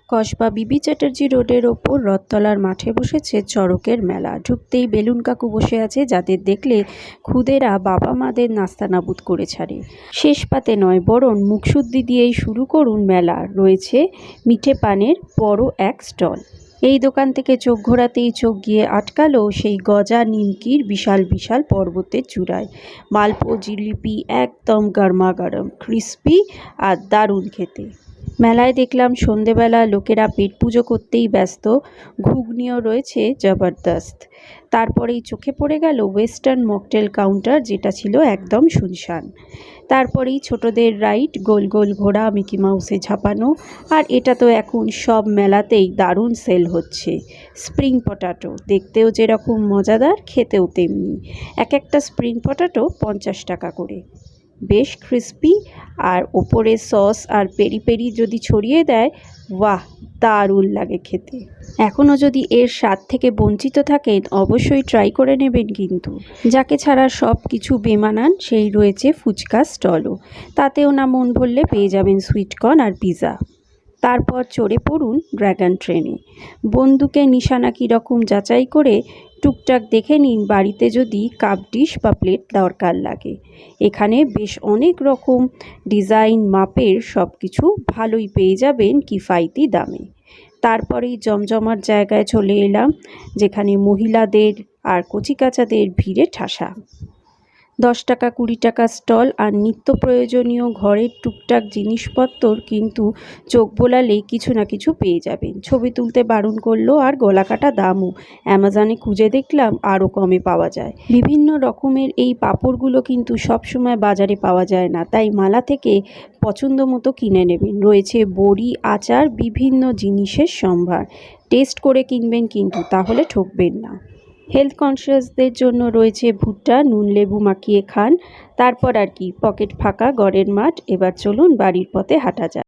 কসবা বিবি চ্যাটার্জি রোডের ওপর রথতলার মাঠে বসেছে চড়কের মেলা। ঢুকতেই বেলুন কাকু বসে আছে, যাদের দেখলে খুদেরা বাবা মাদের নাস্তানাবুদ করে ছাড়ে। শেষ পাতে নয়, বরং মুখশুদ্ধি দিয়েই শুরু করুন মেলা। রয়েছে মিঠে পানের বড় এক স্টল। এই দোকান থেকে চোখ ঘোরাতেই চোখ গিয়ে আটকালো সেই গজা নিমকির বিশাল বিশাল পর্বতের চূড়ায়। মালপো জিলিপি একদম গরমাগরম, ক্রিস্পি আর দারুণ খেতে। মেলায় দেখলাম সন্ধেবেলা লোকেরা পেট পুজো করতেই ব্যস্ত, ঘুগনিও রয়েছে জবরদস্ত। তারপরেই চোখে পড়ে গেল ওয়েস্টার্ন মকটেল কাউন্টার, যেটা ছিল একদম শুনশান। তারপরেই ছোটদের রাইড, গোল গোল ঘোড়া, মিকি মাউসে ঝাঁপানো। আর এটা তো এখন সব মেলাতেই দারুণ সেল হচ্ছে। স্প্রিং পটাটো দেখতেও যেরকম মজাদার, খেতেও তেমনি। এক একটা স্প্রিং পটাটো 50 টাকা করে, বেশ ক্রিস্পি, আর ওপরে সস আর পেরি পেরি যদি ছড়িয়ে দেয়, বাহ, দারুণ লাগে খেতে। এখনও যদি এর স্বাদ থেকে বঞ্চিত থাকেন, অবশ্যই ট্রাই করে নেবেন। কিন্তু যাকে ছাড়া সব কিছু বেমানান, সেই রয়েছে ফুচকা স্টলও। তাতেও না মন ভরলে পেয়ে যাবেন সুইটকর্ন আর পিৎজা। তারপর চড়ে পড়ুন ড্র্যাগন ট্রেনে। বন্দুকে নিশানা কীরকম যাচাই করে টুকটাক দেখে নিন বাড়িতে যদি কাপ ডিশ বা প্লেট দরকার লাগে। এখানে বেশ অনেক রকম ডিজাইন মাপের সব কিছু ভালোই পেয়ে যাবেন কিফায়তি দামে। তারপরেই জমজমাট জায়গায় চলে এলাম, যেখানে মহিলাদের আর কচিকাচাদের ভিড়ে ঠাসা। 10 টাকা 20 টাকা স্টল আর নিত্য প্রয়োজনীয় ঘরের টুকটাক জিনিসপত্র কিন্তু চোখ বোলালেই কিছু না কিছু পেয়ে যাবেন। ছবি তুলতে বারণ করলো, আর গলাকাটা দামও। অ্যামাজনে খুঁজে দেখলাম আরও কমে পাওয়া যায়। বিভিন্ন রকমের এই পাঁপড়গুলো কিন্তু সবসময় বাজারে পাওয়া যায় না, তাই মালা থেকে পছন্দ মতো কিনে নেবেন। রয়েছে বড়ি, আচার, বিভিন্ন জিনিসের সম্ভার। টেস্ট করে কিনবেন কিন্তু, তাহলে ঠকবেন না। হেলথ কনসিয়াসদের জন্য রয়েছে ভুট্টা, নুন লেবু মাখিয়ে খান। তারপর আর কি, পকেট ফাঁকা, গড়ের মাঠ। এবার চলুন বাড়ির পথে হাঁটা যাক।